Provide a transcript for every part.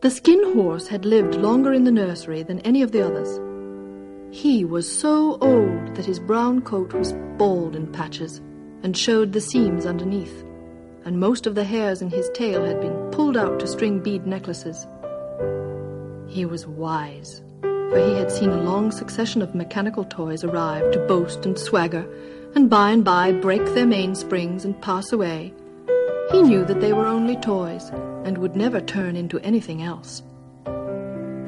The Skin Horse had lived longer in the nursery than any of the others. He was so old that his brown coat was bald in patches and showed the seams underneath, and most of the hairs in his tail had been pulled out to string bead necklaces. He was wise, for he had seen a long succession of mechanical toys arrive to boast and swagger, and by break their mainsprings and pass away. He knew that they were only toys, and would never turn into anything else.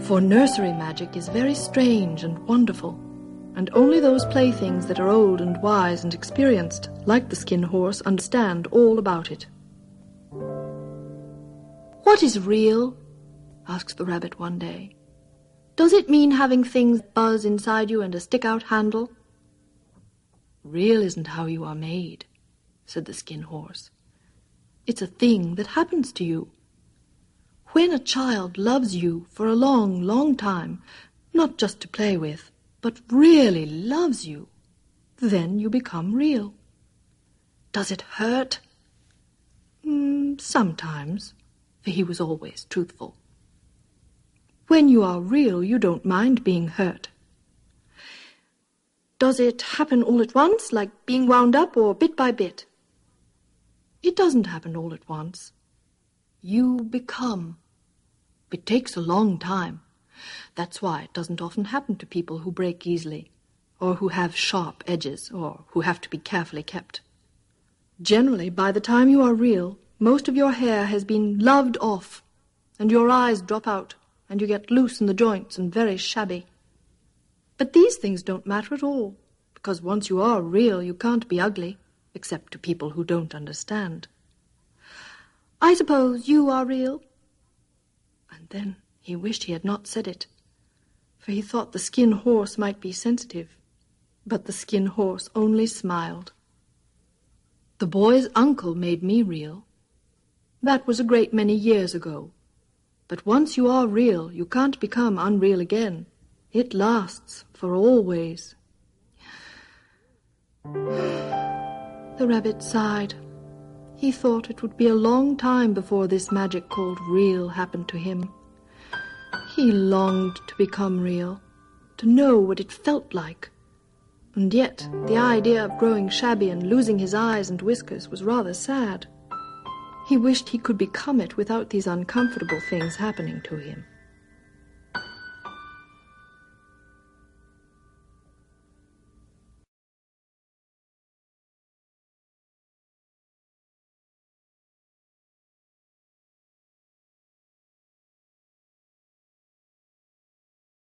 For nursery magic is very strange and wonderful, and only those playthings that are old and wise and experienced, like the Skin Horse, understand all about it. "What is real?" asked the rabbit one day. "Does it mean having things buzz inside you and a stick-out handle?" "Real isn't how you are made," said the Skin Horse. "It's a thing that happens to you. When a child loves you for a long, long time, not just to play with, but really loves you, then you become real." "Does it hurt?" Sometimes, for he was always truthful. "When you are real, you don't mind being hurt." "Does it happen all at once, like being wound up, or bit by bit?" "It doesn't happen all at once. You become. It takes a long time. That's why it doesn't often happen to people who break easily, or who have sharp edges, or who have to be carefully kept. Generally, by the time you are real, most of your hair has been loved off, and your eyes drop out, and you get loose in the joints and very shabby. But these things don't matter at all, because once you are real, you can't be ugly, except to people who don't understand. I suppose you are real?" And then he wished he had not said it, for he thought the Skin Horse might be sensitive, but the Skin Horse only smiled. "The boy's uncle made me real. That was a great many years ago. But once you are real, you can't become unreal again. It lasts for always." The rabbit sighed. He thought it would be a long time before this magic called real happened to him. He longed to become real, to know what it felt like. And yet the idea of growing shabby and losing his eyes and whiskers was rather sad. He wished he could become it without these uncomfortable things happening to him.